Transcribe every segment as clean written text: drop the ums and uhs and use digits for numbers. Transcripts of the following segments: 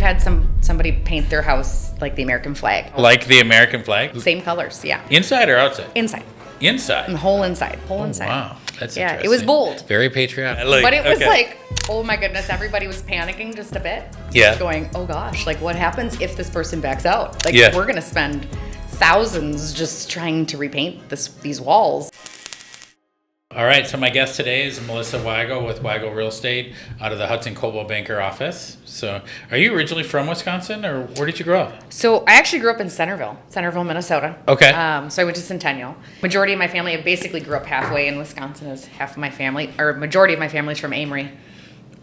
had somebody paint their house like the American flag. Like the American flag? Same colors, yeah. Inside or outside? Inside. Inside? The whole inside. Inside. Wow. That's yeah, interesting. It was bold. Very patriotic. But it was like, oh my goodness, everybody was panicking just a bit. Yeah. Just going, oh gosh, like what happens if this person backs out? Like Yeah. we're going to spend thousands just trying to repaint these walls. All right, so my guest today is Melissa Wiegele with Wiegele Real Estate out of the Hudson Coldwell Banker office. So are you originally from Wisconsin, or where did you grow up? So I actually grew up in Centerville, Minnesota. Okay. So I went to Centennial. Majority of my family, I basically grew up halfway in Wisconsin as half of my family, or majority of my family is from Amory.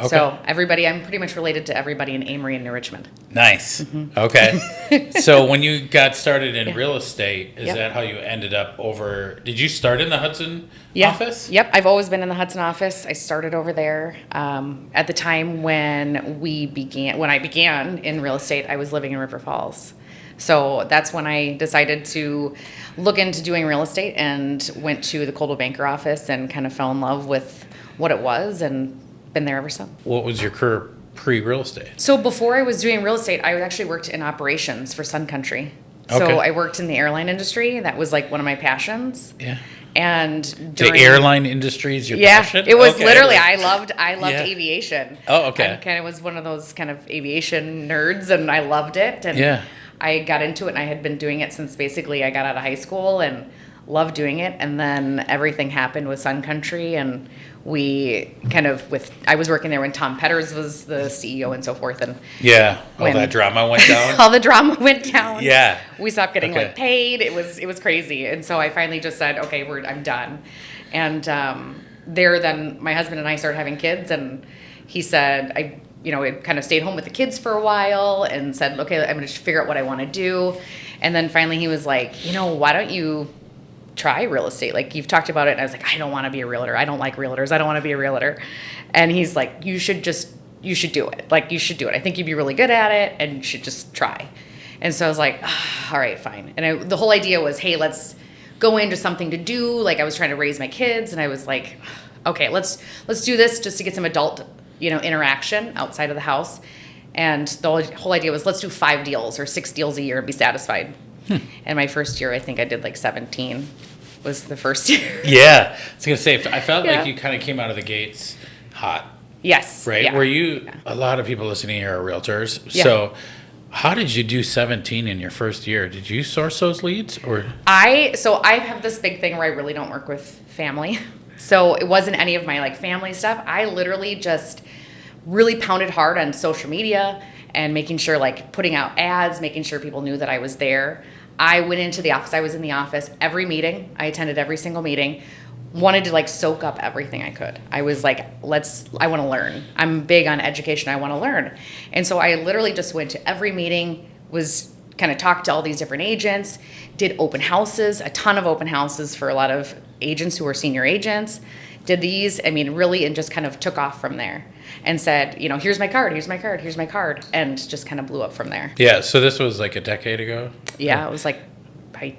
Okay. So I'm pretty much related to everybody in Amory and New Richmond. Nice. Mm-hmm. Okay. So when you got started in real estate, is Yep. that how you ended up over? Did you start in the Hudson office? Yep. I've always been in the Hudson office. I started over there. At the time when I began in real estate, I was living in River Falls. So that's when I decided to look into doing real estate and went to the Coldwell Banker office and kind of fell in love with what it was and been there ever since. What was your career pre-real estate? So before I was doing real estate, I actually worked in operations for Sun Country. So Okay. I worked in the airline industry. That was like one of my passions. Yeah. And The airline industry is your passion? It was Okay. literally, I loved Yeah. aviation. Oh, okay. I kind of was one of those kind of aviation nerds, and I loved it. And Yeah. I got into it, and I had been doing it since basically I got out of high school and loved doing it. And then everything happened with Sun Country, and I was working there when Tom Petters was the CEO and so forth. And Yeah. All when- that drama went down? all the drama went down. Yeah. We stopped getting Okay. like paid. It was crazy. And so I finally just said, okay, I'm done. And then my husband and I started having kids, and he said, I kind of stayed home with the kids for a while and said, okay, I'm going to figure out what I want to do. And then finally he was like, why don't you try real estate? Like, you've talked about it. And I was like, I don't want to be a realtor. I don't like realtors. I don't want to be a realtor. And he's like, you should do it. Like, you should do it. I think you'd be really good at it, and you should just try. And so I was like, all right, fine. And the whole idea was, hey, let's go into something to do. Like, I was trying to raise my kids, and I was like, okay, let's do this just to get some adult, interaction outside of the house. And the whole idea was, let's do 5 deals or 6 deals a year and be satisfied. And my first year, I think I did like 17 was the first year. Yeah. I was going to say, I felt Yeah. like you kind of came out of the gates hot. Yes. Right? Yeah. Were you, a lot of people listening here are realtors. Yeah. So how did you do 17 in your first year? Did you source those leads, or? I have this big thing where I really don't work with family. So it wasn't any of my like family stuff. I literally just really pounded hard on social media and making sure, like, putting out ads, making sure people knew that I was there. I went into the office. I was in the office every meeting. I attended every single meeting. Wanted to like soak up everything I could. I was like, I want to learn. I'm big on education. I want to learn. And so I literally just went to every meeting, was kind of talked to all these different agents, did open houses, a ton of open houses for a lot of agents who were senior agents, did these, really, and just kind of took off from there and said, here's my card, and just kind of blew up from there. Yeah. So this was like a decade ago? Yeah, it was like probably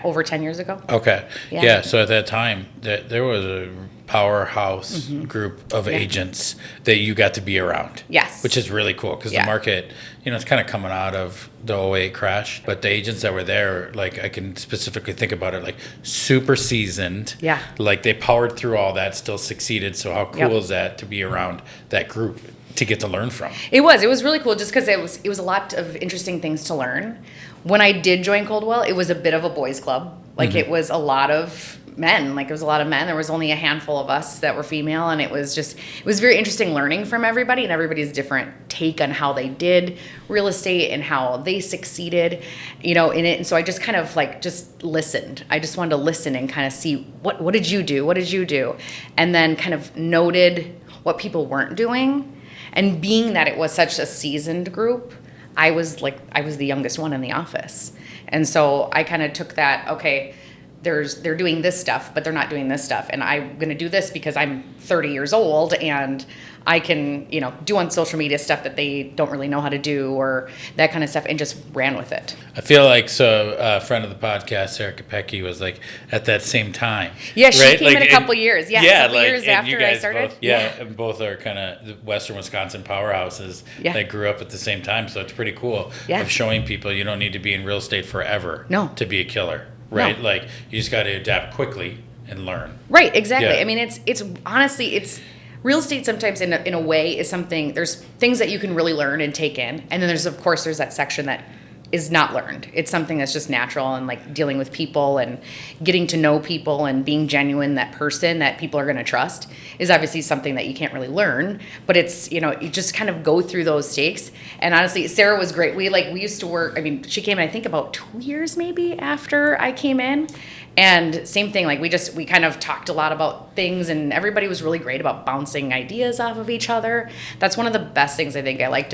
over 10 years ago. Okay. Yeah. Yeah. So at that time, there was a powerhouse group of agents that you got to be around. Yes. Which is really cool, because Yeah. the market, it's kind of coming out of the '08 crash. But the agents that were there, like, I can specifically think about it, like, super seasoned. Yeah. Like, they powered through all that, still succeeded. So how cool Yep. is that to be around that group to get to learn from? It was really cool, just because it was a lot of interesting things to learn. When I did join Coldwell, it was a bit of a boys' club. Like, it was a lot of men. Like, it was a lot of men. There was only a handful of us that were female, and it was very interesting learning from everybody and everybody's different take on how they did real estate and how they succeeded, in it. And so I just kind of like just listened. I just wanted to listen and kind of see what did you do? What did you do? And then kind of noted what people weren't doing. And being that it was such a seasoned group, I was the youngest one in the office. And so I kind of took that, okay, they're doing this stuff, but they're not doing this stuff. And I'm going to do this because I'm 30 years old and I can, do on social media stuff that they don't really know how to do or that kind of stuff, and just ran with it. I feel like a friend of the podcast, Sarah Capecchi, was like at that same time. Yeah, she right? came in a couple years. Yeah, a couple years after I started. And both are kind of Western Wisconsin powerhouses that grew up at the same time. So it's pretty cool of showing people you don't need to be in real estate forever to be a killer, right? No. Like you just got to adapt quickly and learn. Right, exactly. Yeah. I mean, it's honestly, real estate sometimes in a way is something, there's things that you can really learn and take in. And then there's that section that is not learned. It's something that's just natural, and like dealing with people and getting to know people and being genuine, that person that people are going to trust is obviously something that you can't really learn, but it's, you just kind of go through those stakes. And honestly, Sarah was great. We used to work, she came in, I think about 2 years maybe after I came in. And same thing, like we kind of talked a lot about things, and everybody was really great about bouncing ideas off of each other. That's one of the best things I think I liked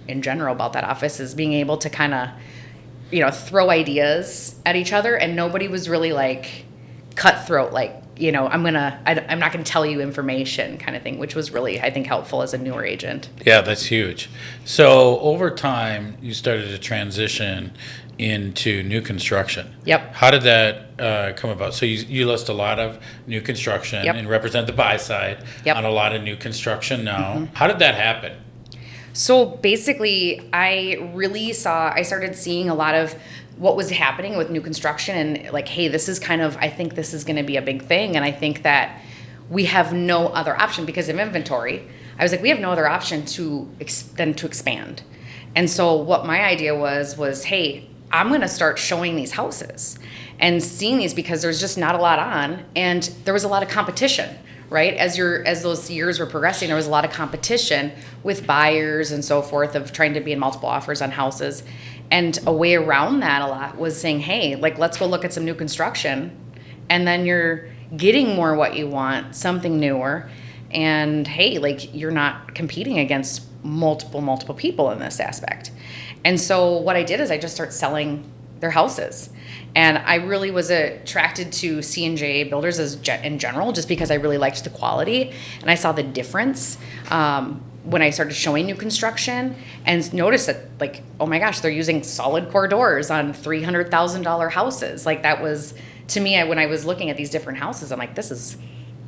in general about that office, is being able to kind of, throw ideas at each other, and nobody was really like cutthroat, like, I'm not going to tell you information kind of thing, which was really, I think, helpful as a newer agent. Yeah, that's huge. So over time, you started to transition into new construction. Yep. How did that come about? So you list a lot of new construction and represent the buy side on a lot of new construction now. Mm-hmm. How did that happen? So basically, I started seeing a lot of what was happening with new construction, and like, hey, I think this is going to be a big thing. And I think that we have no other option because of inventory. I was like, we have no other option than to expand. And so what my idea was, hey, I'm going to start showing these houses and seeing these, because there's just not a lot on, and there was a lot of competition, right? As those years were progressing, there was a lot of competition with buyers and so forth of trying to be in multiple offers on houses. And a way around that a lot was saying, hey, like, let's go look at some new construction, and then you're getting more what you want, something newer. And hey, like, you're not competing against multiple people in this aspect. And so what I did is I just started selling their houses. And I really was attracted to C&J builders in general, just because I really liked the quality. And I saw the difference when I started showing new construction, and noticed that, like, oh my gosh, they're using solid core doors on $300,000 houses. Like, that was, to me, when I was looking at these different houses, I'm like, this is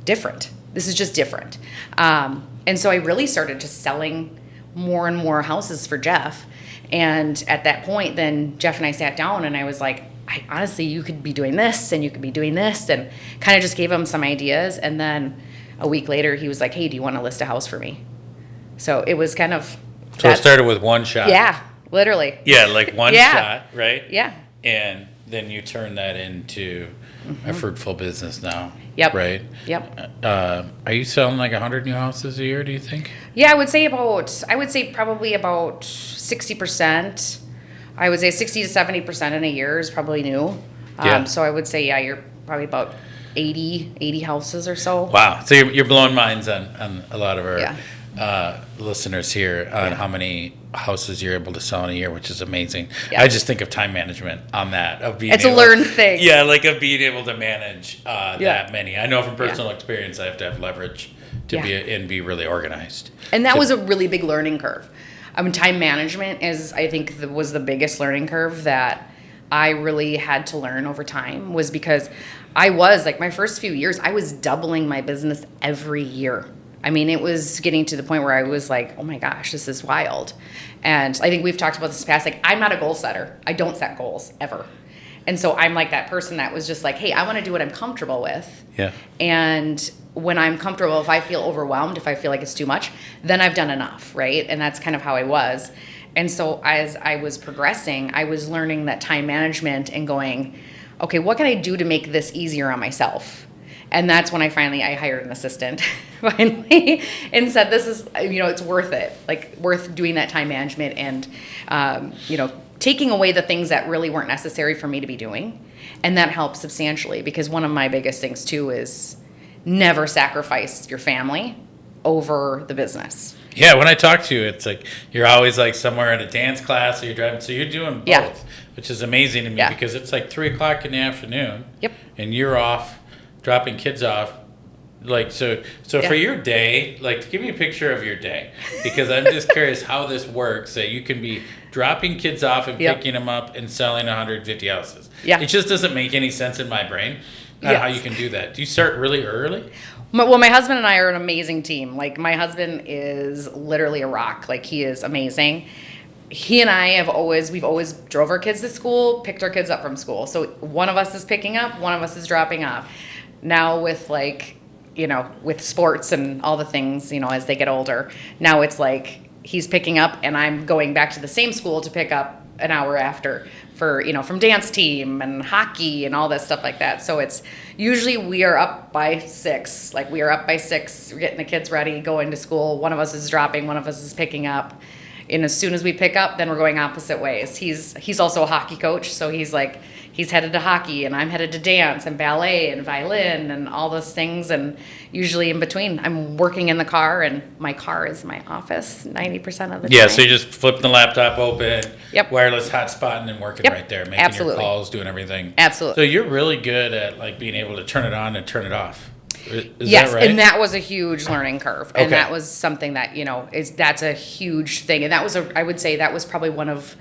different. This is just different. And so I really started just selling more and more houses for Jeff. And at that point, then Jeff and I sat down, and I was like, honestly, you could be doing this and you could be doing this, and kind of just gave him some ideas. And then a week later, he was like, hey, do you want to list a house for me? So it was kind of... So it started with one shot. Yeah, literally. Yeah, like one shot, right? Yeah. And then you turn that into a fruitful business now. Yep. Right? Yep. Are you selling like 100 new houses a year, do you think? Yeah, I would say probably about 60%. I would say 60 to 70% in a year is probably new. So I would say, you're probably about 80 houses or so. Wow. So you're blowing minds on a lot of our listeners here on how many houses you're able to sell in a year, which is amazing. I just think of time management on that, of being it's a learned thing. Yeah, like of being able to manage that many. I know from personal experience, I have to have leverage to be really organized. And that was a really big learning curve. Time management was the biggest learning curve that I really had to learn over time, was because I was, like, my first few years, I was doubling my business every year. It was getting to the point where I was like, oh my gosh, this is wild. And I think we've talked about this in the past, like, I'm not a goal setter. I don't set goals ever. And so I'm like that person that was just like, hey, I want to do what I'm comfortable with. Yeah. And when I'm comfortable, if I feel overwhelmed, if I feel like it's too much, then I've done enough, right? And that's kind of how I was. And so as I was progressing, I was learning that time management and going, okay, what can I do to make this easier on myself? And that's when I hired an assistant finally, and said, this is, it's worth it, like, worth doing that time management and, taking away the things that really weren't necessary for me to be doing. And that helps substantially, because one of my biggest things too is never sacrifice your family over the business. Yeah, when I talk to you, it's like you're always like somewhere at a dance class, or you're driving, so you're doing both, which is amazing to me because it's like 3:00 in the afternoon. Yep. and you're off dropping kids off. Like, so for your day, like, give me a picture of your day, because I'm just curious how this works, that you can be dropping kids off and picking them up and selling 150 houses. Yeah. It just doesn't make any sense in my brain on how you can do that. Do you start really early? Well, my husband and I are an amazing team. Like, my husband is literally a rock. Like, he is amazing. He and I we've always drove our kids to school, picked our kids up from school. So one of us is picking up, one of us is dropping off. Now with, like, you know, with sports and all the things, you know, as they get older, now it's like he's picking up and I'm going back to the same school to pick up an hour after for, you know, from dance team and hockey and all that stuff like that. So it's usually we are up by 6. Like, we are up by 6, we're getting the kids ready, going to school. One of us is dropping, one of us is picking up. And as soon as we pick up, then we're going opposite ways. He's also a hockey coach, so he's headed to hockey, and I'm headed to dance and ballet and violin and all those things. And usually in between, I'm working in the car, and my car is my office 90% of the time. Yeah, so you just flip the laptop open, wireless hotspot, and then working right there, making your calls, doing everything. Absolutely. So you're really good at, like, being able to turn it on and turn it off. Is yes, that right? And that was a huge learning curve, and that was something that, you know, that's a huge thing, and that was I would say that was probably one of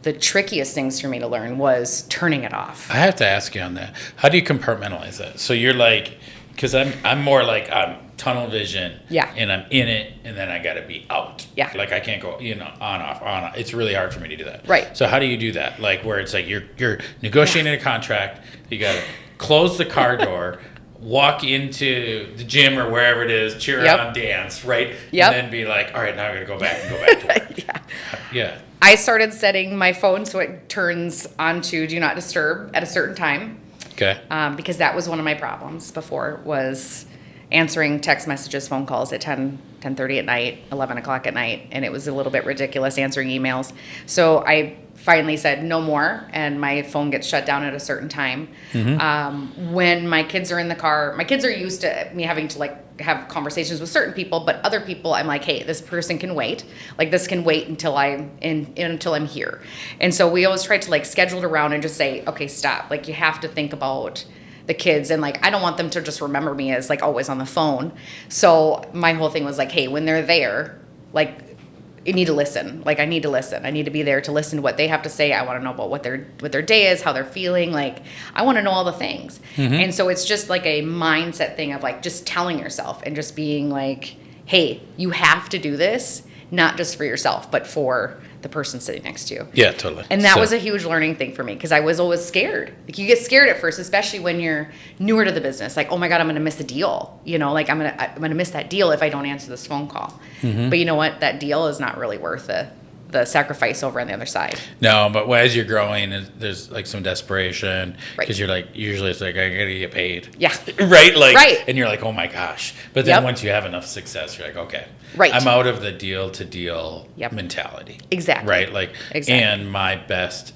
the trickiest things for me to learn, was turning it off. I have to ask you on that. How do you compartmentalize that? So you're like, because I'm more like I'm tunnel vision, and I'm in it, and then I got to be out. Yeah, like I can't go, you know, on off. It's really hard for me to do that. Right. So how do you do that? Like, where it's like you're negotiating a contract, you got to close the car door. Walk into the gym or wherever it is, cheer on, dance, right? Yep. And then be like, all right, now I'm going to go back to work. Yeah. I started setting my phone so it turns on to do not disturb at a certain time. Okay. Because that was one of my problems before, was answering text messages, phone calls at 10:30 at night, 11 o'clock at night, and it was a little bit ridiculous answering emails. So I finally said no more, and my phone gets shut down at a certain time. Mm-hmm. When my kids are in the car, my kids are used to me having to, like, have conversations with certain people, but other people I'm like, hey, this person can wait. Like, this can wait until until I'm here. And so we always try to, like, schedule it around and just say, okay, stop. Like, you have to think about the kids, and, like, I don't want them to just remember me as, like, always on the phone. So my whole thing was like, hey, when they're there, like, you need to listen. Like, I need to listen. I need to be there to listen to what they have to say. I want to know about what their day is, how they're feeling. Like, I want to know all the things. Mm-hmm. And so it's just like a mindset thing of, like, just telling yourself and just being like, hey, you have to do this, not just for yourself, but for the person sitting next to you. Yeah, totally. And that was a huge learning thing for me, because I was always scared. Like, you get scared at first, especially when you're newer to the business. Like, oh my God, I'm going to miss a deal. You know, like, I'm going to miss that deal if I don't answer this phone call. Mm-hmm. But you know what? That deal is not really worth the sacrifice over on the other side. No, but as you're growing, there's, like, some desperation, because you're like, usually it's like, I gotta get paid. Yeah. Right? Like, and you're like, oh my gosh. But then once you have enough success, you're like, okay. Right. I'm out of the deal to deal mentality. Exactly. Right? Like, and my best,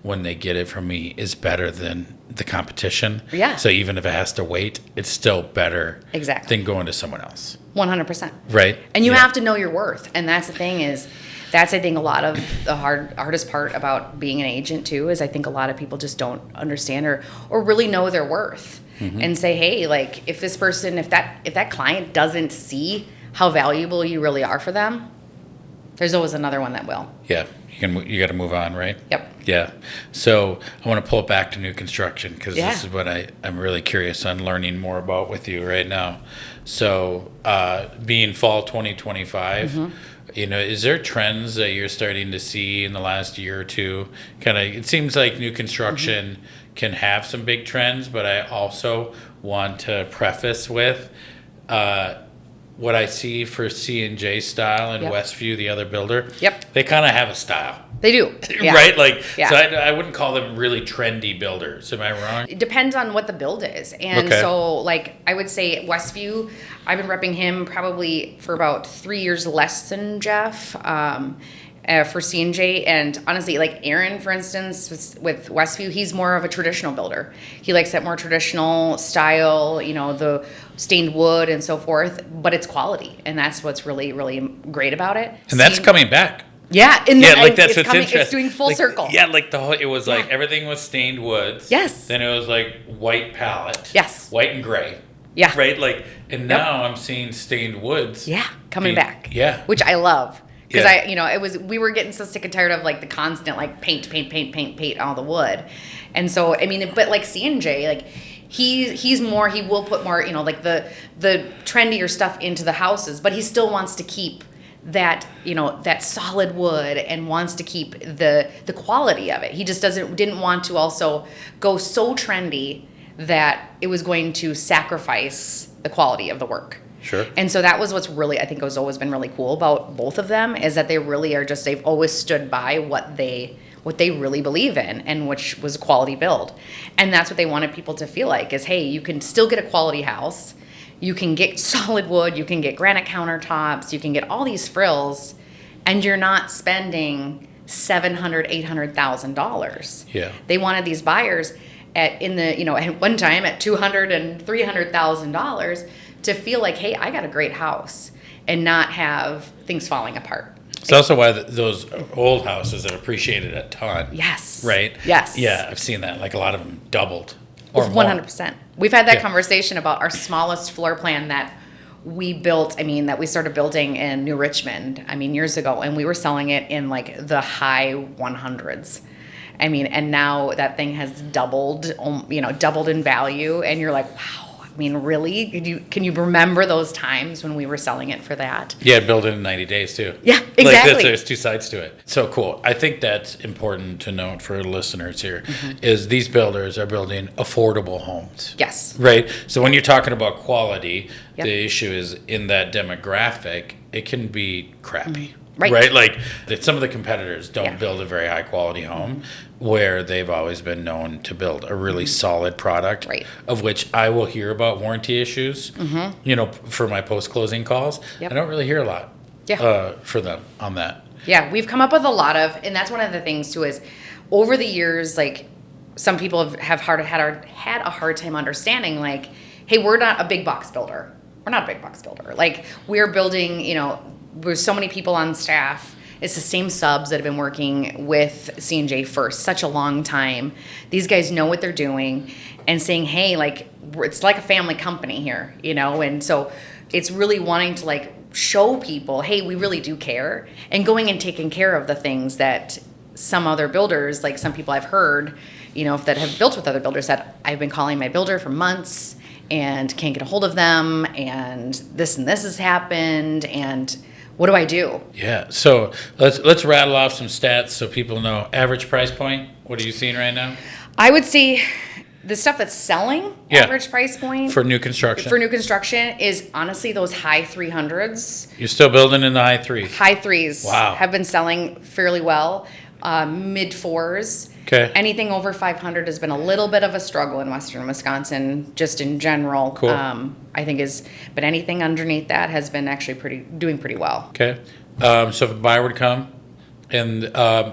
when they get it from me, is better than the competition. Yeah. So even if it has to wait, it's still better than going to someone else. 100%. Right. And you have to know your worth. And that's the thing is, that's, I think, a lot of the hardest part about being an agent too, is I think a lot of people just don't understand or really know their worth. Mm-hmm. And say, hey, like, if this person, if that client doesn't see how valuable you really are for them, there's always another one that will. Yeah, you got to move on, right? Yep. Yeah. So I want to pull it back to new construction, because this is what I'm really curious on learning more about with you right now. So being fall 2025. Mm-hmm. You know, is there trends that you're starting to see in the last year or two? It seems like new construction can have some big trends, but I also want to preface with what I see for C&J Style and Westview, the other builder. Yep. They kind of have a style. They do. Yeah. Right? Like, so I wouldn't call them really trendy builders. Am I wrong? It depends on what the build is. And so, like, I would say Westview, I've been repping him probably for about 3 years less than Jeff. For C&J, and honestly, like Aaron, for instance, with Westview, he's more of a traditional builder. He likes that more traditional style, you know, the stained wood and so forth, but it's quality, and that's what's really, really great about it. And that's coming back. Yeah, like that's what's interesting. It's doing full circle. Yeah, like it was like everything was stained woods. Yes. Then it was like white palette. Yes. White and gray. Yeah. Right? Like, and now I'm seeing stained woods. Yeah, coming back. Yeah. Which I love. Because we were getting so sick and tired of like the constant like paint all the wood. And so, I mean, but like C&J, like he will put more, like the trendier stuff into the houses, but he still wants to keep that, that solid wood and wants to keep the quality of it. He just didn't want to also go so trendy that it was going to sacrifice the quality of the work. Sure. And so that was what's really, I think, has always been really cool about both of them, is that they really are they've always stood by what they really believe in, and which was a quality build. And that's what they wanted people to feel like is, hey, you can still get a quality house. You can get solid wood. You can get granite countertops. You can get all these frills, and you're not spending $700,000, $800,000. Yeah. They wanted these buyers at one time at $200,000 and $300,000 to feel like, hey, I got a great house, and not have things falling apart. It's also why those old houses have appreciated a ton. Yes. Right? Yes. Yeah, I've seen that. Like a lot of them doubled or 100%. We've had that conversation about our smallest floor plan that we built, that we started building in New Richmond, years ago, and we were selling it in like the high 100s. And now that thing has doubled in value, and you're like, wow. Really? Can you remember those times when we were selling it for that? Yeah, build it in 90 days too. Yeah, exactly. There's two sides to it. So cool. I think that's important to note for listeners here, is these builders are building affordable homes. Yes. Right? So when you're talking about quality, the issue is in that demographic, it can be crappy. Right? Like some of the competitors don't build a very high quality home, where they've always been known to build a really solid product, of which I will hear about warranty issues, for my post-closing calls. I don't really hear a lot for them on that. Yeah, we've come up with a lot of, and that's one of the things too, is over the years, like some people have had a hard time understanding, like, hey, we're not a big box builder. We're not a big box builder. Like, we're building, there's so many people on staff. It's the same subs that have been working with C&J for such a long time. These guys know what they're doing, and saying, hey, like, it's like a family company here, and so it's really wanting to like show people, hey, we really do care, and going and taking care of the things that some other builders, like some people I've heard, that have built with other builders, that I've been calling my builder for months and can't get a hold of them, and this has happened, and what do I do? Yeah, so let's rattle off some stats so people know. Average price point, what are you seeing right now? I would say the stuff that's selling, average price point for new construction is honestly those high 300s. You're still building in the high threes? High threes. Wow. Have been selling fairly well. Mid fours. Okay. Anything over 500 has been a little bit of a struggle in Western Wisconsin, just in general. Cool. I think but anything underneath that has been actually doing pretty well. Okay. So if a buyer would come and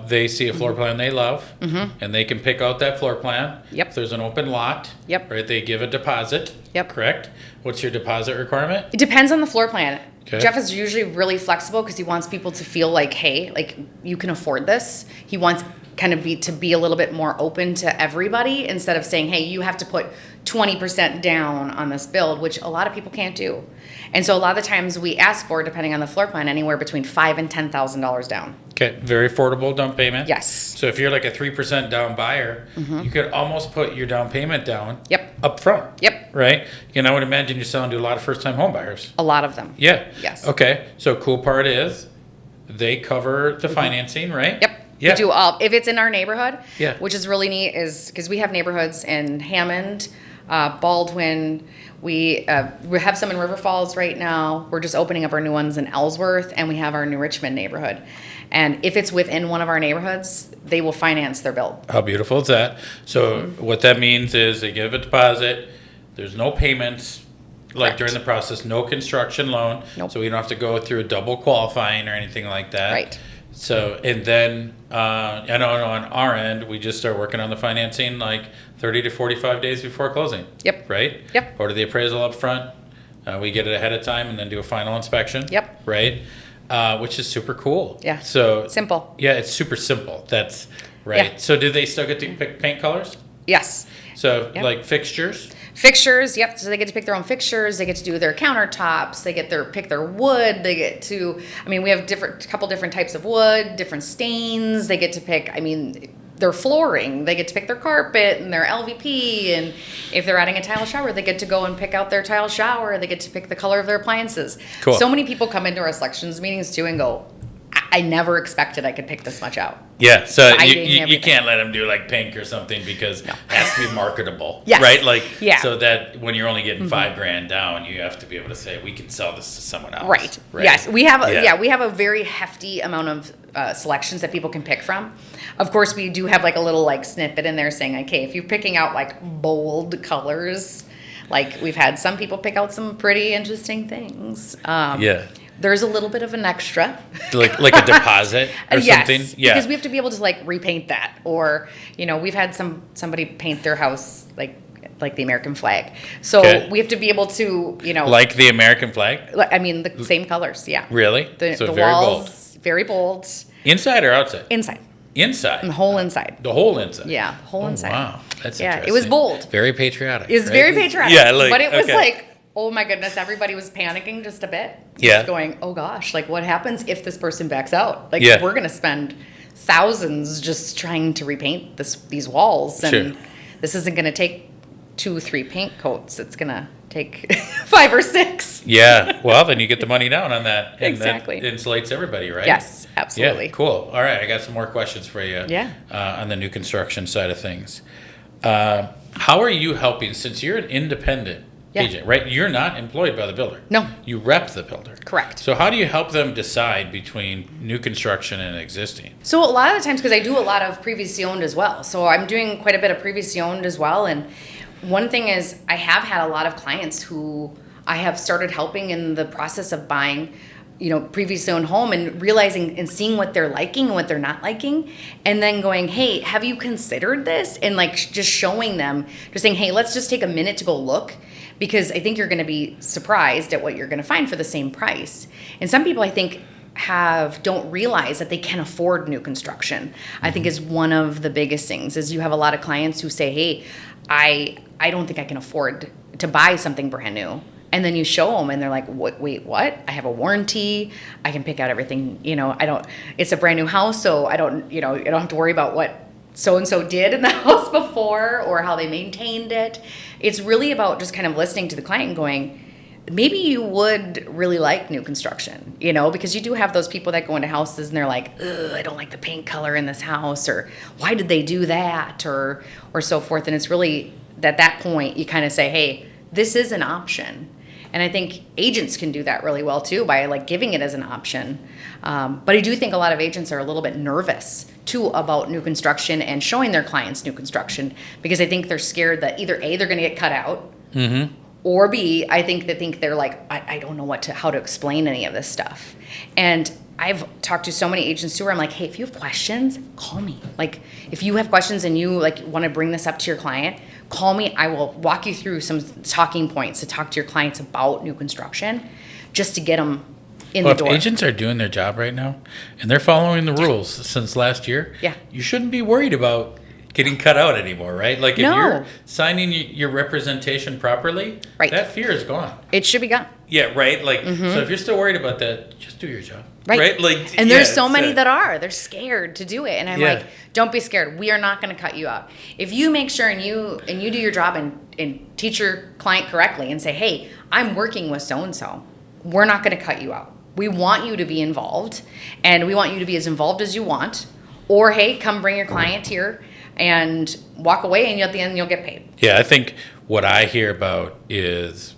they see a floor plan they love, and they can pick out that floor plan. Yep. If there's an open lot, right, they give a deposit. Yep. Correct? What's your deposit requirement? It depends on the floor plan. Okay. Jeff is usually really flexible because he wants people to feel like, hey, like, you can afford this. He wants to be a little bit more open to everybody, instead of saying, hey, you have to put 20% down on this build, which a lot of people can't do. And so a lot of the times we ask for, depending on the floor plan, anywhere between $5,000 and $10,000 down. Okay, very affordable down payment. Yes. So if you're like a 3% down buyer, you could almost put your down payment down. Yep. Up front. Yep. Right? I would imagine you're selling to a lot of first-time home buyers. A lot of them. Yeah. Yes. Okay. So cool part is they cover the financing, right? Yep. Yeah. We do all, if it's in our neighborhood, yeah, which is really neat, is because we have neighborhoods in Hammond, Baldwin. We have some in River Falls right now. We're just opening up our new ones in Ellsworth, and we have our New Richmond neighborhood. And if it's within one of our neighborhoods, they will finance their build. How beautiful is that? So what that means is they give a deposit. There's no payments. Like during the process, no construction loan. Nope. So we don't have to go through a double qualifying or anything like that. Right. So, and then, I know on our end, we just start working on the financing like 30 to 45 days before closing. Yep. Right? Yep. Order the appraisal up front. We get it ahead of time and then do a final inspection. Yep. Right? Which is super cool. Yeah. So simple. Yeah, it's super simple. That's right. Yeah. So do they still get to pick paint colors? Yes. So like fixtures? Fixtures, yep. So they get to pick their own fixtures. They get to do their countertops. They get pick their wood. They get to, we have couple different types of wood, different stains. They get to pick, their flooring. They get to pick their carpet and their LVP. And if they're adding a tile shower, they get to go and pick out their tile shower. They get to pick the color of their appliances. Cool. So many people come into our selections meetings too and go, I never expected I could pick this much out. Yeah, so you can't let them do like pink or something because it has to be marketable, yes. right? Like, so that when you're only getting $5,000 down, you have to be able to say we can sell this to someone else. Right. Yes, we have we have a very hefty amount of selections that people can pick from. Of course, we do have like a little like snippet in there saying, okay, if you're picking out like bold colors, like we've had some people pick out some pretty interesting things. There's a little bit of an extra. Like a deposit or something? Yeah. Because we have to be able to like repaint that. Or, we've had somebody paint their house like the American flag. So we have to be able to, Like the American flag? The same colors, yeah. Really? So the very walls, bold. very bold. Inside or outside? Inside. Inside? The whole inside. The whole inside? Yeah, the whole inside. Wow. That's interesting. It was bold. Very patriotic. It was very patriotic. Yeah, but it was like, oh my goodness, everybody was panicking just a bit. Just going, oh gosh, like what happens if this person backs out? Like we're going to spend thousands just trying to repaint these walls. And this isn't going to take 2-3 paint coats. It's going to take 5 or 6. Yeah. Well, then you get the money down on that. And exactly. That insulates everybody, right? Yes, absolutely. Yeah, cool. All right. I got some more questions for you. Yeah. On the new construction side of things. How are you helping, since you're an independent agent, right? You're not employed by the builder. No. You rep the builder. Correct. So how do you help them decide between new construction and existing? So a lot of the times, because I do a lot of previously owned as well. So I'm doing quite a bit of previously owned as well. And one thing is I have had a lot of clients who I have started helping in the process of buying, previously owned home and realizing and seeing what they're liking and what they're not liking. And then going, hey, have you considered this? And like just showing them, just saying, hey, let's just take a minute to go look. Because I think you're going to be surprised at what you're going to find for the same price. And some people, I think, don't realize that they can afford new construction. I think is one of the biggest things. Is you have a lot of clients who say, "Hey, I don't think I can afford to buy something brand new." And then you show them, and they're like, "Wait, what? I have a warranty. I can pick out everything. I don't. It's a brand new house, so I don't. I don't have to worry about what so-and-so did in the house before or how they maintained it." It's really about just kind of listening to the client and going, maybe you would really like new construction, because you do have those people that go into houses and they're like, ugh, I don't like the paint color in this house, or why did they do that, or so forth. And it's really at that point you kind of say, hey, this is an option. And I think agents can do that really well too by like giving it as an option. But I do think a lot of agents are a little bit nervous too about new construction and showing their clients new construction because I think they're scared that either A, they're going to get cut out, or B, I think they're like, I don't know how to explain any of this stuff. And I've talked to so many agents too where I'm like, hey, if you have questions, call me. Like if you have questions and you like want to bring this up to your client, call me. I will walk you through some talking points to talk to your clients about new construction just to get them in the door. If agents are doing their job right now and they're following the rules since last year, you shouldn't be worried about getting cut out anymore, right? Like if you're signing your representation properly, that fear is gone. It should be gone. Yeah, right? Like, so if you're still worried about that, just do your job. Right? Like, and there's so many that are. They're scared to do it. And I'm like, don't be scared. We are not going to cut you out. If you make sure and you do your job and teach your client correctly and say, hey, I'm working with so-and-so, we're not going to cut you out. We want you to be involved, and we want you to be as involved as you want. Or, hey, come bring your client here and walk away, and at the end, you'll get paid. Yeah, I think what I hear about is,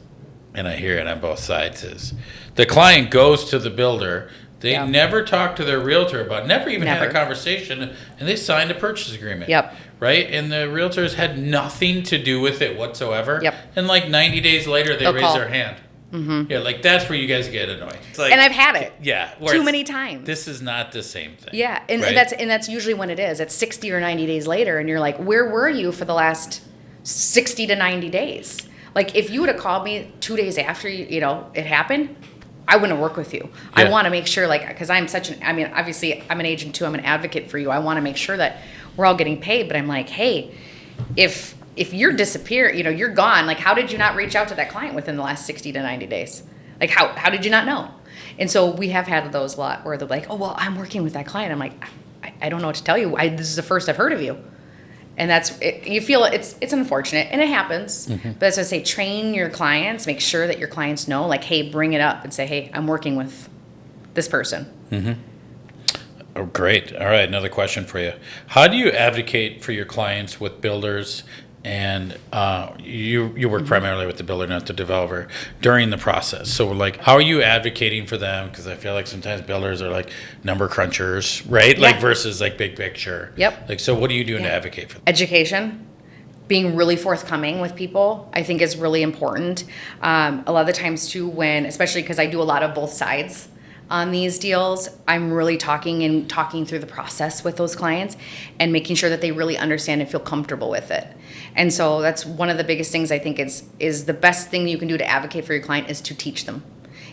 and I hear it on both sides, is the client goes to the builder. They never talk to their realtor about, never even had a conversation, and they signed a purchase agreement. Right? And the realtors had nothing to do with it whatsoever. And like 90 days later, they raise their hand. Yeah, like that's where you guys get annoyed. Like, and I've had it. Yeah. Too many times. This is not the same thing. Yeah, and that's usually when it is. It's 60 or 90 days later, and you're like, where were you for the last 60 to 90 days? Like, if you would have called me 2 days after it happened, I wouldn't work with you. I want to make sure, like, because I'm obviously I'm an agent too. I'm an advocate for you. I want to make sure that we're all getting paid. But I'm like, hey, if you're you're gone. Like, how did you not reach out to that client within the last 60 to 90 days? Like, how did you not know? And so we have had those a lot where they're like, oh, well, I'm working with that client. I'm like, I don't know what to tell you. This is the first I've heard of you. And that's it. You feel it's unfortunate, and it happens. But as I say, train your clients, make sure that your clients know, like, hey, bring it up and say, hey, I'm working with this person. Oh, great. All right, another question for you. How do you advocate for your clients with builders? And you work primarily with the builder, not the developer, during the process. So, like, how are you advocating for them? Because I feel like sometimes builders are like number crunchers, right? Like, versus like big picture. Yep. Like, so what are you doing to advocate for them? Education, being really forthcoming with people, I think is really important. A lot of the times too, especially because I do a lot of both sides on these deals, I'm really talking through the process with those clients and making sure that they really understand and feel comfortable with it. And so that's one of the biggest things I think is the best thing you can do to advocate for your client is to teach them,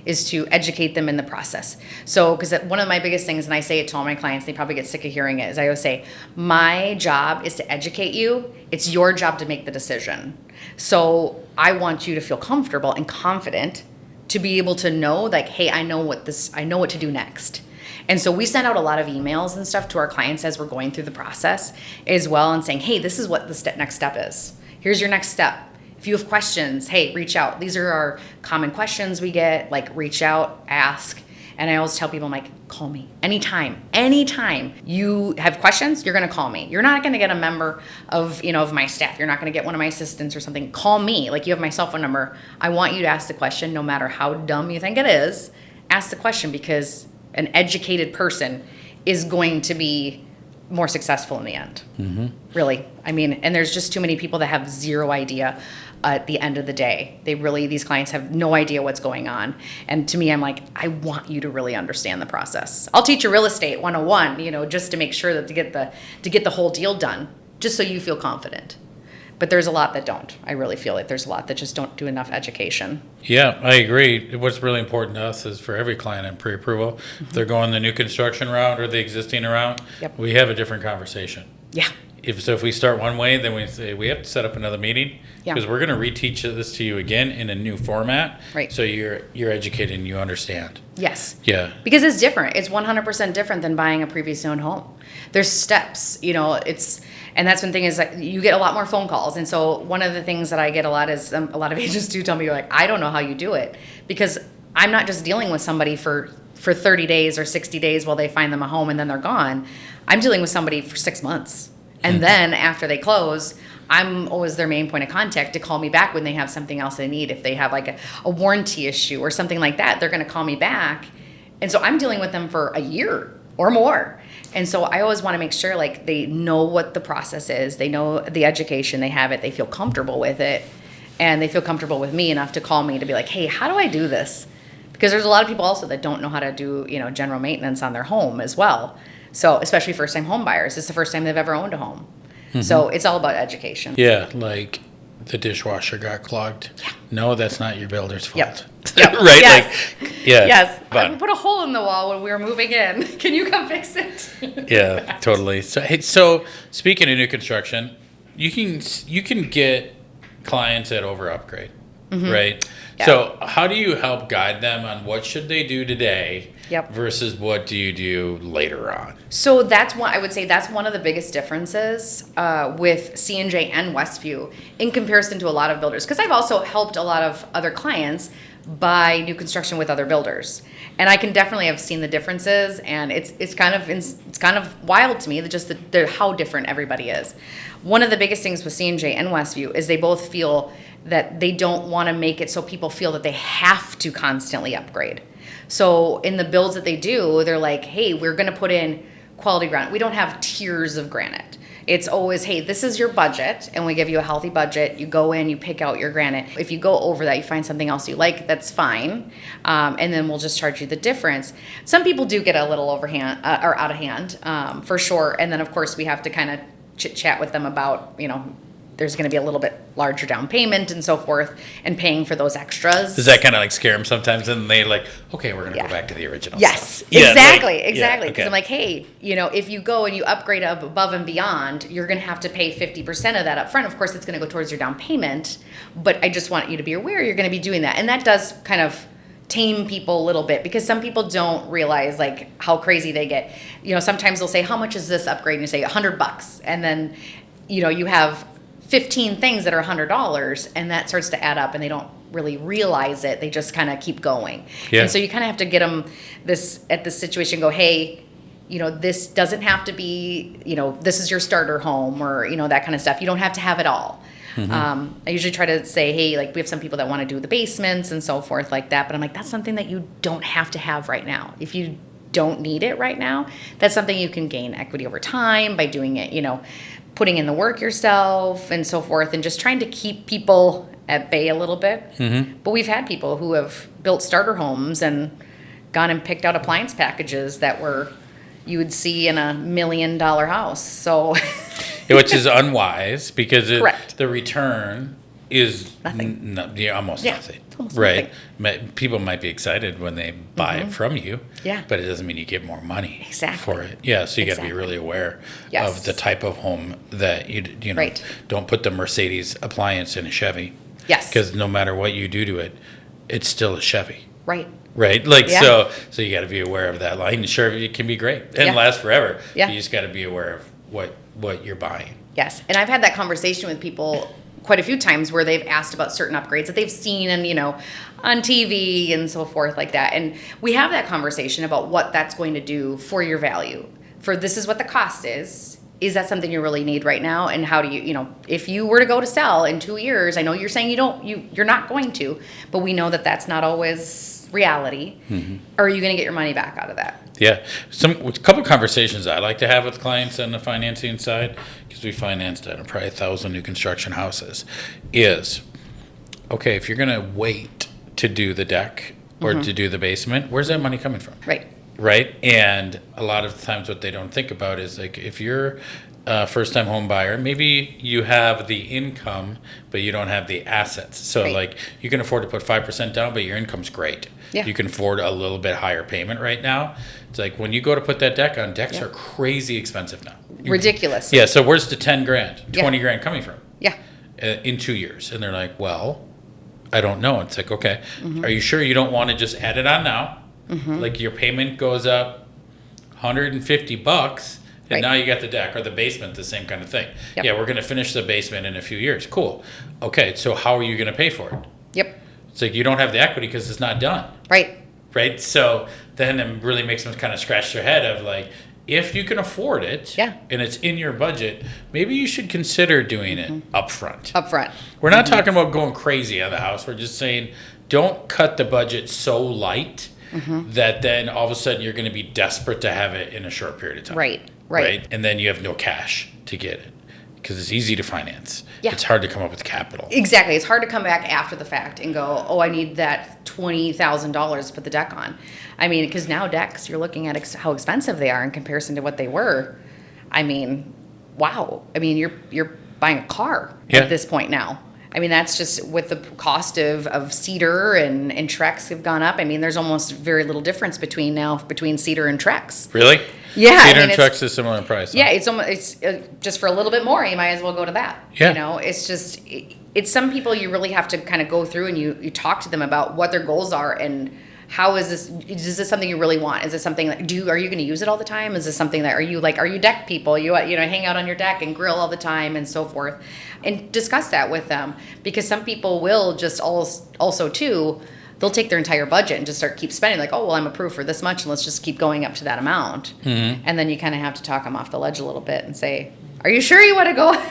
is to educate them in the process. So, because one of my biggest things, and I say it to all my clients, they probably get sick of hearing it, is I always say, my job is to educate you. It's your job to make the decision. So I want you to feel comfortable and confident to be able to know, like, hey, I know what to do next. And so we send out a lot of emails and stuff to our clients as we're going through the process as well, and saying, hey, this is what the next step is. Here's your next step. If you have questions, hey, reach out. These are our common questions we get, like, reach out, ask. And I always tell people, I'm like, call me anytime you have questions, you're going to call me. You're not going to get a member of my staff. You're not going to get one of my assistants or something. Call me. Like, you have my cell phone number. I want you to ask the question, no matter how dumb you think it is. Ask the question, because an educated person is going to be more successful in the end. Really. I mean, and there's just too many people that have zero idea at the end of the day. These clients have no idea what's going on. And to me, I'm like, I want you to really understand the process. I'll teach you real estate 101, just to make sure that to get the whole deal done, just so you feel confident. But there's a lot that don't. I really feel like there's a lot that just don't do enough education. Yeah, I agree. What's really important to us is for every client in pre-approval, if they're going the new construction route or the existing route, we have a different conversation. Yeah. If we start one way, then we say we have to set up another meeting, because we're going to reteach this to you again in a new format. Right. So you're educated and you understand. Yes. Yeah. Because it's different. It's 100% different than buying a previously owned home. There's steps, and that's one thing is that you get a lot more phone calls. And so one of the things that I get a lot is a lot of agents do tell me, like, I don't know how you do it, because I'm not just dealing with somebody for 30 days or 60 days while they find them a home and then they're gone. I'm dealing with somebody for 6 months. And then after they close, I'm always their main point of contact to call me back when they have something else they need. If they have like a warranty issue or something like that, they're going to call me back. And so I'm dealing with them for a year or more. And so I always want to make sure, like, they know what the process is. They know the education, they have it, they feel comfortable with it. And they feel comfortable with me enough to call me to be like, hey, how do I do this? Because there's a lot of people also that don't know how to do, general maintenance on their home as well. So especially first-time home buyers. It's the first time they've ever owned a home. So it's all about education. Yeah, like the dishwasher got clogged. Yeah. No, that's not your builder's fault. Yep. Right? Yes. Like, yeah. Yes. But We put a hole in the wall when we were moving in. Can you come fix it? Yeah, totally. So speaking of new construction, you can get clients that over upgrade, right? Yeah. So how do you help guide them on what should they do today versus what do you do later on? So that's one, I would say that's one of the biggest differences with C&J and Westview in comparison to a lot of builders. Because I've also helped a lot of other clients buy new construction with other builders, and I can definitely have seen the differences, and it's kind of wild to me that just how different everybody is. One of the biggest things with C&J and Westview is they both feel that they don't want to make it so people feel that they have to constantly upgrade. So in the builds that they do, they're like, hey, we're going to put in quality granite. We don't have tiers of granite. It's always, hey, this is your budget, and we give you a healthy budget. You go in, you pick out your granite. If you go over that, you find something else you like, that's fine. And then we'll just charge you the difference. Some people do get a little overhand or out of hand, for sure. And then, of course, we have to kind of chit chat with them about, there's going to be a little bit larger down payment and so forth, and paying for those extras. Does that kind of like scare them sometimes? And they like, okay, we're going to go back to the original yes, stuff. exactly. Because okay. I'm like, hey, if you go and you upgrade up above and beyond, you're going to have to pay 50% of that up front. Of course, it's going to go towards your down payment, but I just want you to be aware you're going to be doing that. And that does kind of tame people a little bit, because some people don't realize like how crazy they get. Sometimes they'll say, how much is this upgrade? And you say $100, and then you have 15 things that are $100, and that starts to add up, and they don't really realize it. They just kind of keep going. Yeah. And so you kind of have to get them at this situation, go, hey, this doesn't have to be, this is your starter home, or that kind of stuff. You don't have to have it all. Mm-hmm. I usually try to say, hey, like, we have some people that want to do the basements and so forth like that, but I'm like, that's something that you don't have to have right now. If you don't need it right now, that's something you can gain equity over time by doing it, putting in the work yourself and so forth, and just trying to keep people at bay a little bit. Mm-hmm. But we've had people who have built starter homes and gone and picked out appliance packages that you would see in $1 million house. So which is unwise, because Correct. The return is nothing. Almost nothing. Almost right? Nothing. People might be excited when they buy it from you, Yeah. but it doesn't mean you get more money Exactly. for it. Yeah, so you got to be really aware Yes. of the type of home that you Right. Don't put the Mercedes appliance in a Chevy. Yes. Because no matter what you do to it, it's still a Chevy. Right. Right, like Yeah. so you got to be aware of that line. Sure, it can be great and Yeah. last forever. Yeah. You just got to be aware of what you're buying. Yes, and I've had that conversation with people quite a few times where they've asked about certain upgrades that they've seen and on TV and so forth like that, and we have that conversation about what that's going to do for your value. For this is what the cost is. Is that something you really need right now? And how do you if you were to go to sell in 2 years, I know you're saying you're not going to, but we know that that's not always reality. Mm-hmm. Are you going to get your money back out of that? Yeah, a couple conversations I like to have with clients on the financing side, because we financed probably 1,000 new construction houses, is, okay, if you're going to wait to do the deck or to do the basement, where's that money coming from? Right? And a lot of times what they don't think about is, like, if you're a first-time home buyer, maybe you have the income, but you don't have the assets. So, like, you can afford to put 5% down, but your income's great. Yeah. You can afford a little bit higher payment right now. It's like, when you go to put that deck on, decks are crazy expensive now. Ridiculous. Yeah, so where's the 10 grand, 20 grand coming from? Yeah. In 2 years. And they're like, well, I don't know. It's like, okay, are you sure you don't want to just add it on now? Mm-hmm. Like, your payment goes up $150, and now you got the deck or the basement, the same kind of thing. Yep. Yeah, we're going to finish the basement in a few years. Cool. Okay, so how are you going to pay for it? Yep. It's like, you don't have the equity because it's not done. Right? So then it really makes them kind of scratch their head of, like, if you can afford it and it's in your budget, maybe you should consider doing it up front. We're not talking about going crazy on the house. We're just saying, don't cut the budget so light that then all of a sudden you're going to be desperate to have it in a short period of time. Right. And then you have no cash to get it, because it's easy to finance. Yeah. It's hard to come up with capital. Exactly. It's hard to come back after the fact and go, oh, I need that $20,000 to put the deck on. I mean, because now decks, you're looking at how expensive they are in comparison to what they were. I mean, wow. I mean, you're buying a car at this point now. I mean, that's just with the cost of cedar and Trex have gone up. I mean, there's almost very little difference between cedar and Trex. Really? Yeah. Cedar and Trex is similar in price. Huh? Yeah, it's just for a little bit more, you might as well go to that. Yeah. It's just, it's some people you really have to kind of go through and you talk to them about what their goals are and how is this something you really want? Is this something that are you going to use it all the time? Is this something that are you deck people? You hang out on your deck and grill all the time and so forth, and discuss that with them, because some people will just also too, they'll take their entire budget and just keep spending, like, oh, well, I'm approved for this much and let's just keep going up to that amount. Mm-hmm. And then you kind of have to talk them off the ledge a little bit and say, are you sure you want to go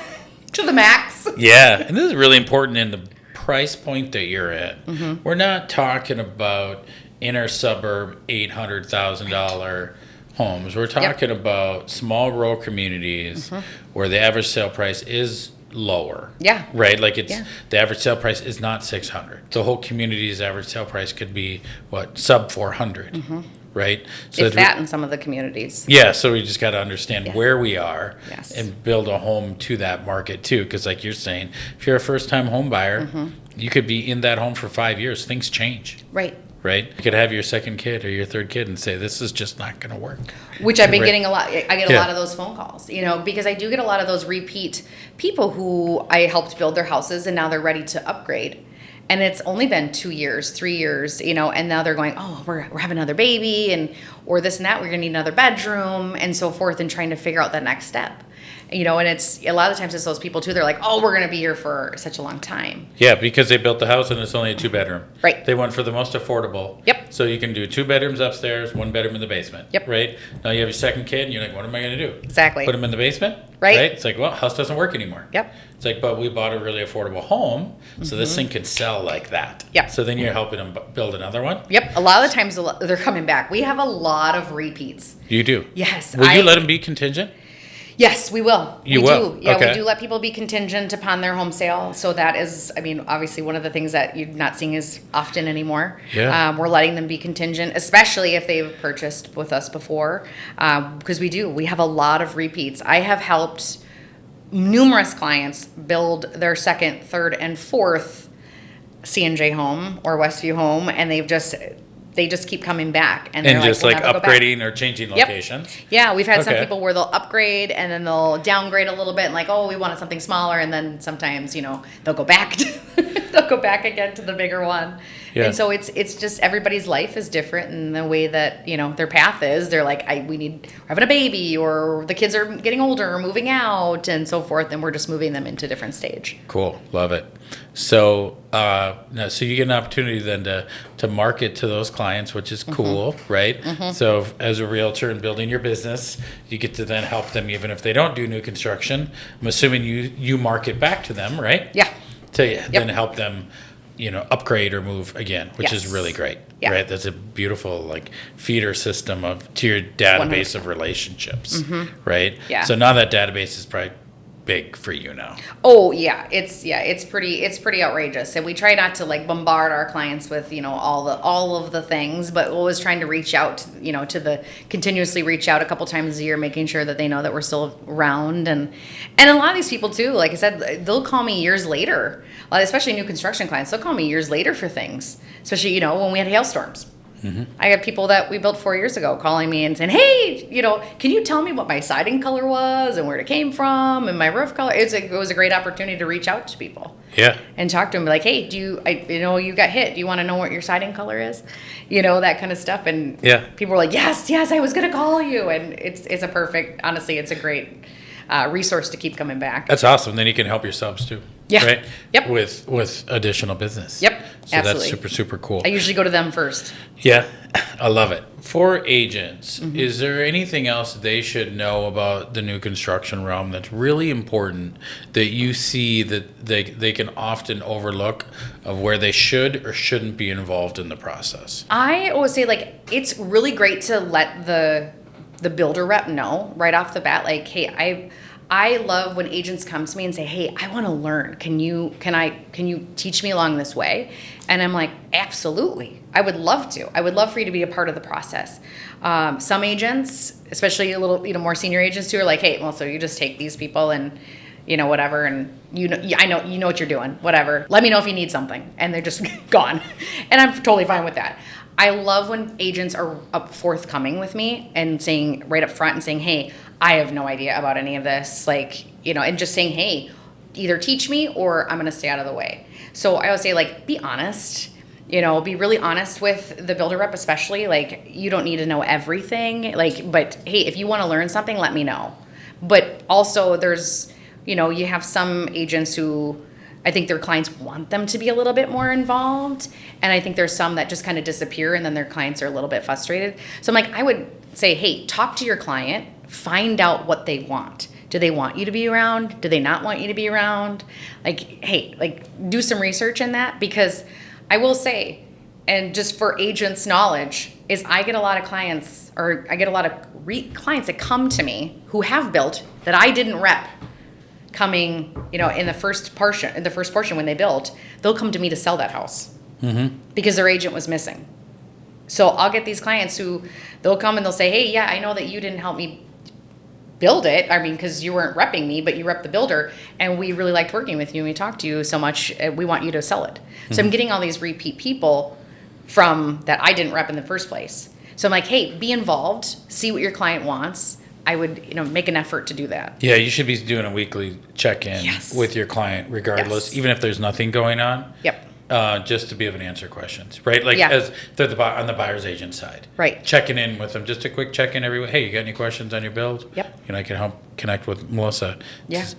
to the max? Yeah, and this is really important in the price point that you're at. Mm-hmm. We're not talking about inner suburb $800,000 homes. We're talking about small rural communities where the average sale price is lower. Yeah. Right? Like, the average sale price is not $600. The whole community's average sale price could be sub $400. Mm-hmm. right? So if that in some of the communities. Yeah, so we just got to understand where we are Yes. and build a home to that market too. Because like you're saying, if you're a first-time home buyer, you could be in that home for 5 years. Things change. Right. Right? You could have your second kid or your third kid and say, this is just not going to work. Which I've been getting a lot. I get a lot of those phone calls, because I do get a lot of those repeat people who I helped build their houses and now they're ready to upgrade. And it's only been 2 years, 3 years, and now they're going, oh, we're having another baby or this and that. We're going to need another bedroom and so forth, and trying to figure out that next step. And it's a lot of times it's those people too. They're like, oh, we're going to be here for such a long time. Yeah, because they built the house and it's only a 2-bedroom. Right. They went for the most affordable. Yep. So you can do 2 bedrooms upstairs, 1 bedroom in the basement. Yep. Right. Now you have your second kid and you're like, what am I going to do? Exactly. Put them in the basement. Right. It's like, well, house doesn't work anymore. Yep. It's like, but we bought a really affordable home, so this thing can sell like that. Yep. So then you're helping them build another one. Yep. A lot of the times they're coming back. We have a lot of repeats. You do. Yes. Will you let them be contingent? Yes, we will. You we will? do. Yeah, Okay. we do let people be contingent upon their home sale. So that is, obviously one of the things that you're not seeing as often anymore. Yeah. We're letting them be contingent, especially if they've purchased with us before, because we have a lot of repeats. I have helped numerous clients build their second, third, and fourth C&J home or Westview home, and they just keep coming back, and they're just "We'll like never go back." upgrading or changing locations. Yeah, we've had some Okay. people where they'll upgrade and then they'll downgrade a little bit, and like, oh, we wanted something smaller, and then sometimes they'll go back they'll go back again to the bigger one. Yeah. And so it's just everybody's life is different, and the way that their path is. They're like, we're having a baby, or the kids are getting older or moving out, and so forth, and we're just moving them into a different stage. Cool, love it. So, so you get an opportunity then to market to those clients, which is cool, right? So, as a realtor and building your business, you get to then help them, even if they don't do new construction. I'm assuming you market back to them, right? Yeah. To then help them, upgrade or move again, which is Yes. really great, Yeah. right? That's a beautiful feeder system to your database 100%. of relationships, right? Yeah. So now that database is probably big for you now. Oh yeah, it's pretty outrageous, and we try not to bombard our clients with all of the things, but always trying to reach out, continuously reach out a couple times a year, making sure that they know that we're still around, and a lot of these people too, like I said, they'll call me years later, especially new construction clients. They'll call me years later for things, especially when we had hailstorms. I had people that we built 4 years ago calling me and saying, hey, can you tell me what my siding color was and where it came from and my roof color? It was a great opportunity to reach out to people. Yeah. And talk to them, like, hey, you got hit. Do you want to know what your siding color is? That kind of stuff. And people were like, yes, I was going to call you. And it's a perfect, honestly, it's a great resource to keep coming back. That's awesome. Then you can help your subs too. Yeah. Right? Yep. With additional business. Yep. So Absolutely. that's super, super cool. I usually go to them first. Yeah. I love it. For agents, is there anything else they should know about the new construction realm that's really important that you see that they can often overlook of where they should or shouldn't be involved in the process? I always say, it's really great to let the builder rep know right off the bat, hey, I love when agents come to me and say, hey, I want to learn. Can you teach me along this way? And I'm like, absolutely. I would love to. I would love for you to be a part of the process. Some agents, especially a little, more senior agents too, are like, hey, well, so you just take these people and, whatever. And I know, you know what you're doing, whatever. Let me know if you need something. And they're just gone. And I'm totally fine with that. I love when agents are forthcoming with me and saying right up front and saying, hey, I have no idea about any of this. And just saying, hey, either teach me or I'm going to stay out of the way. So I would say, be honest, be really honest with the builder rep, especially. You don't need to know everything. But hey, if you want to learn something, let me know. But also there's, you have some agents who I think their clients want them to be a little bit more involved. And I think there's some that just kind of disappear and then their clients are a little bit frustrated. So I would say, hey, talk to your client, find out what they want. Do they want you to be around? Do they not want you to be around? Hey, do some research in that, because I will say, and just for agents' knowledge, is I get a lot of clients, or I get a lot of clients that come to me who have built that I didn't rep. Coming, in the first portion when they built, they'll come to me to sell that house because their agent was missing. So I'll get these clients who they'll come and they'll say, hey, yeah, I know that you didn't help me build it. I mean, because you weren't repping me, but you rep the builder, and we really liked working with you and we talked to you so much, we want you to sell it. So I'm getting all these repeat people from that I didn't rep in the first place. So I'm like, hey, be involved, see what your client wants. I would, make an effort to do that. Yeah, you should be doing a weekly check-in with your client regardless, even if there's nothing going on. Yep. Just to be able to answer questions, right? Like as they're on the buyer's agent side. Right. Checking in with them, just a quick check-in every week. Hey, you got any questions on your build? Yep. I can help connect with Melissa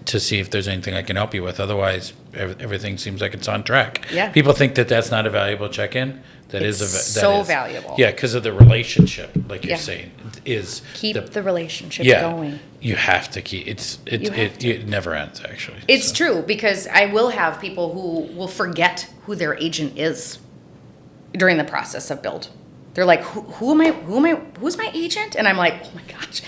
to see if there's anything I can help you with. Otherwise, everything seems like it's on track. Yeah. People think that that's not a valuable check-in. That it's is so valuable. Yeah, because of the relationship, like you're saying, is keep the relationship going. You have to keep it never ends actually. It's true, because I will have people who will forget who their agent is during the process of build. They're like, who's my agent? And I'm like, oh my gosh,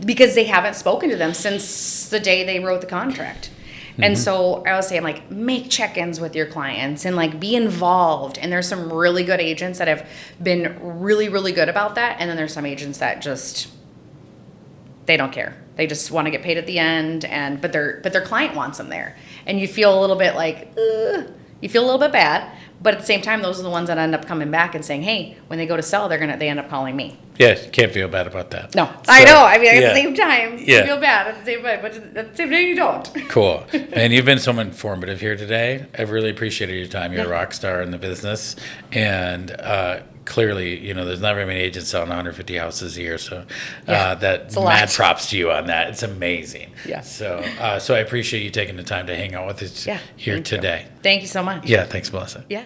because they haven't spoken to them since the day they wrote the contract. And so I always say, I'm like, make check-ins with your clients and like be involved. And there's some really good agents that have been really, really good about that. And then there's some agents that just, they don't care. They just want to get paid at the end, but their client wants them there. And you feel a little bit like, you feel a little bit bad. But at the same time, those are the ones that end up coming back and saying, hey, when they go to sell, they end up calling me. Yeah, can't feel bad about that. No, so, I know. I mean, at the same time, you feel bad at the same time, but at the same time, you don't. Cool. And you've been so informative here today. I've really appreciated your time. You're a rock star in the business. And clearly, there's not very many agents selling 150 houses a year. So that mad props to you on that. It's amazing. Yeah. So I appreciate you taking the time to hang out with us here today. Thank you so much. Yeah, thanks, Melissa. Yeah.